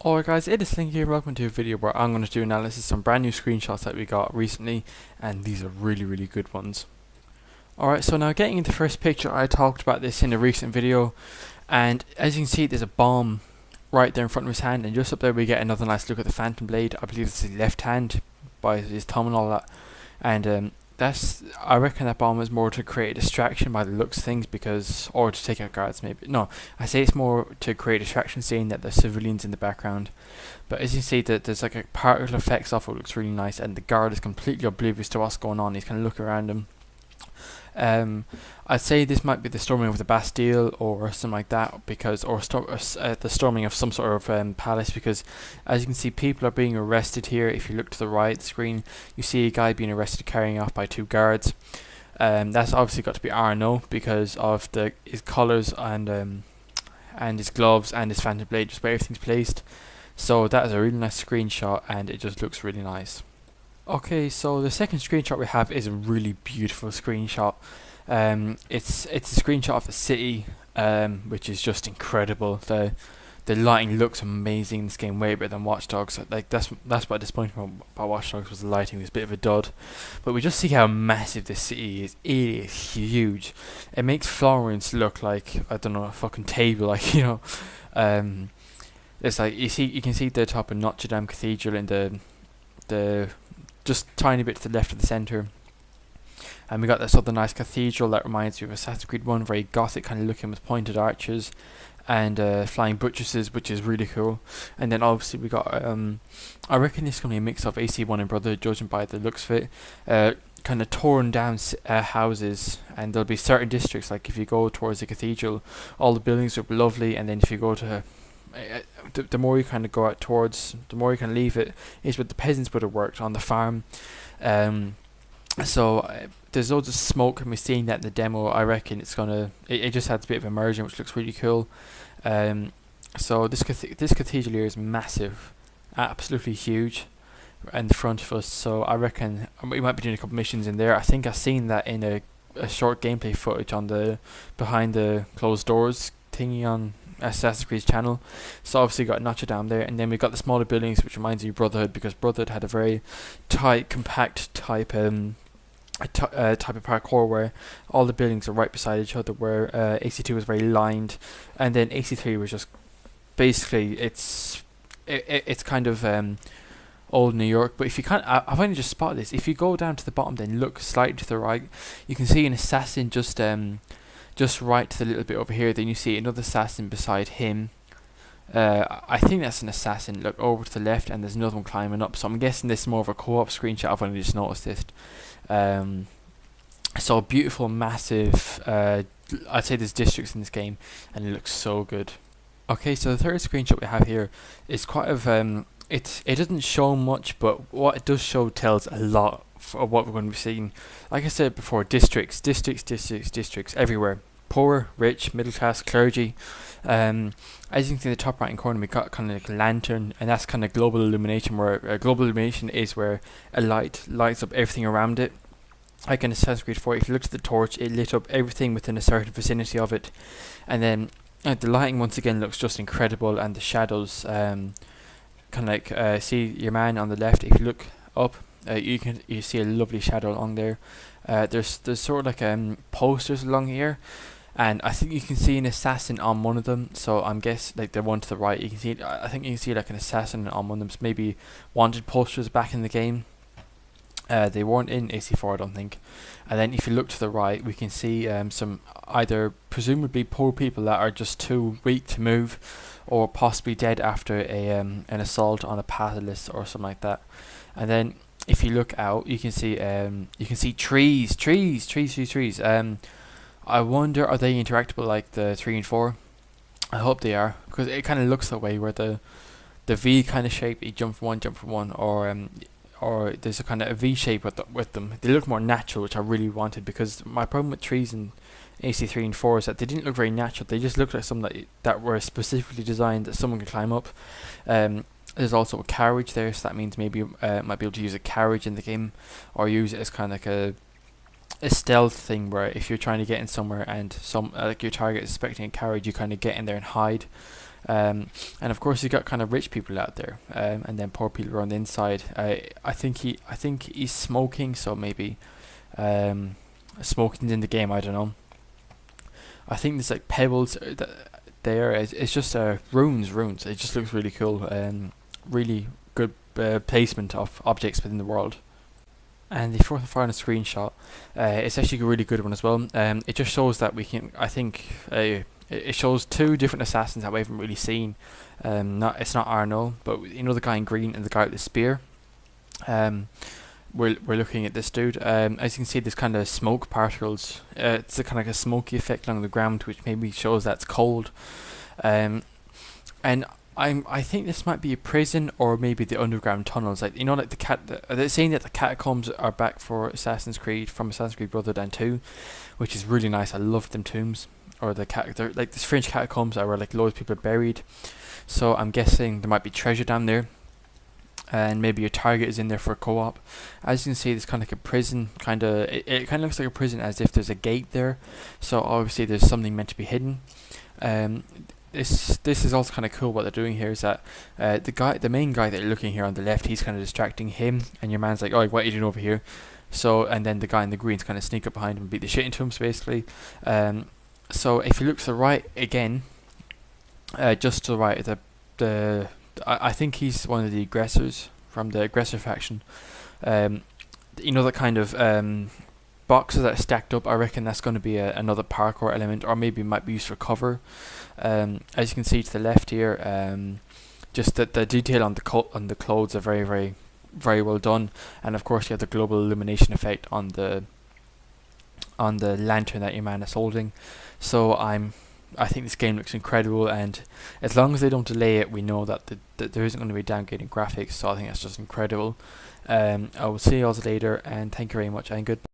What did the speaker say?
Alright guys, it is Link here, welcome to a video where I'm going to do analysis on brand new screenshots that we got recently, and these are really good ones. Alright, so now getting into the first picture, I talked about this in a recent video, and as you can see there's a bomb right there in front of his hand, and just up there we get another nice look at the phantom blade. I believe it's his left hand by his thumb and all that, and I reckon that bomb is more to create a distraction by the looks of things, because, or to take out guards maybe. No, I say it's more to create a distraction, seeing that there's civilians in the background. But as you see, that there's like a particle effects off it, looks really nice, and the guard is completely oblivious to what's going on. He's kind of looking around him. I'd say this might be the storming of the Bastille or something like that, because the storming of some sort of palace, because as you can see people are being arrested here. If you look to the right of the screen, you see a guy being arrested carrying off by two guards. That's obviously got to be Arno because of his colours and his gloves and his phantom blade, just where everything's placed. So that is a really nice screenshot, and it just looks really nice. Okay, so the second screenshot we have is a really beautiful screenshot. It's a screenshot of the city, which is just incredible. The lighting looks amazing in this game, way better than Watch Dogs. Like that's what disappointed me about Watch Dogs, was the lighting was a bit of a dud. But we just see how massive this city is. It is huge. It makes Florence look like, I don't know, a fucking table, like, you know. It's like you can see the top of Notre Dame Cathedral in the just tiny bit to the left of the centre. And we got this other nice cathedral that reminds me of Assassin's Creed 1, very gothic kind of looking with pointed arches and flying buttresses, which is really cool. And then obviously we got, I reckon this is going to be a mix of AC1 and Brotherhood, judging by the looks of it. Kind of torn down houses, and there'll be certain districts, like if you go towards the cathedral, all the buildings are lovely, and then if you go to the more you kind of go out towards, the more you can leave it, is what the peasants would have worked on the farm. So there's loads of smoke, and we're seeing that in the demo. I reckon it just has a bit of immersion, which looks really cool. So this cathedral here is massive, absolutely huge, in the front of us. So I reckon we might be doing a couple missions in there. I think I've seen that in a short gameplay footage on the behind the closed doors thingy on Assassin's Creed's channel. So obviously got Notre Dame there, and then we got the smaller buildings, which reminds me of Brotherhood, because Brotherhood had a very tight, compact type of parkour where all the buildings are right beside each other, where AC2 was very lined, and then AC3 was just basically it's kind of old New York. But if you can't, I've only just spotted this. If you go down to the bottom, then look slightly to the right, you can see an assassin just right to the little bit over here. Then you see another assassin beside him. I think that's an assassin. Look over to the left, and there's another one climbing up. So I'm guessing this is more of a co-op screenshot. I've only just noticed this. So beautiful, massive. I'd say there's districts in this game, and it looks so good. Okay, so the third screenshot we have here is quite of it doesn't show much, but what it does show tells a lot of what we're going to be seeing. Like I said before, districts everywhere. Poor, rich, middle class, clergy. As you can see in the top right hand corner, we got kind of like a lantern, and that's kind of global illumination, where global illumination is where a light lights up everything around it. Like in Assassin's Creed 4, if you looked at the torch, it lit up everything within a certain vicinity of it. And then the lighting once again looks just incredible, and the shadows, kind of like see your man on the left. If you look up, you see a lovely shadow along there. There's sort of like posters along here, and I think you can see an assassin on one of them. So I'm guessing like the one to the right, you can see. I think you can see like an assassin on one of them. Maybe wanted posters back in the game. They weren't in AC4, I don't think. And then if you look to the right, we can see some either presumably poor people that are just too weak to move, or possibly dead after an assault on a palace or something like that. And then if you look out, you can see trees. I wonder, are they interactable like the 3 and 4? I hope they are, because it kind of looks that way, where the V kind of shape, you jump from one, or there's a kind of a V shape with them. They look more natural, which I really wanted, because my problem with trees in AC3 and 4 is that they didn't look very natural. They just looked like something that were specifically designed that someone could climb up. There's also a carriage there, so that means maybe might be able to use a carriage in the game, or use it as kind of like a stealth thing, where if you're trying to get in somewhere and like your target is expecting a carriage, you kind of get in there and hide. And of course you got kind of rich people out there, and then poor people on the inside. I think he's smoking, so maybe smoking's in the game. I don't know. I think there's like pebbles there. It's just runes. It just looks really cool. Really good placement of objects within the world. And the fourth and final screenshot, it's actually a really good one as well. It just shows that we can. I think it shows two different assassins that we haven't really seen. It's not Arno, but you know the guy in green and the guy with the spear. We're looking at this dude. As you can see, there's kind of smoke particles. It's a kind of like a smoky effect along the ground, which maybe shows that it's cold. And I think this might be a prison or maybe the underground tunnels. Like, you know, like they're saying that the catacombs are back for Assassin's Creed from Assassin's Creed Brotherhood 2, which is really nice. I love them tombs, or they're like this French catacombs are where like loads of people are buried. So I'm guessing there might be treasure down there, and maybe your target is in there for a co-op. As you can see, there's kind of like a prison. It kind of looks like a prison as if there's a gate there. So obviously there's something meant to be hidden. This is also kind of cool. What they're doing here is that the main guy that you're looking here on the left, he's kind of distracting him, and your man's like, "Oh, what are you doing over here?" So, and then the guy in the green's kind of sneak up behind him and beat the shit into him, basically. So if you look to the right again, just to the right, I think he's one of the aggressors from the aggressor faction. You know, the kind of boxes that are stacked up. I reckon that's going to be another parkour element, or maybe it might be used for cover. As you can see to the left here, just the detail on the clothes are very, very, very well done, and of course you have the global illumination effect on the lantern that your man is holding. So I think this game looks incredible, and as long as they don't delay it, we know that there isn't going to be downgrading graphics. So I think that's just incredible. I will see you all later, and thank you very much, and goodbye.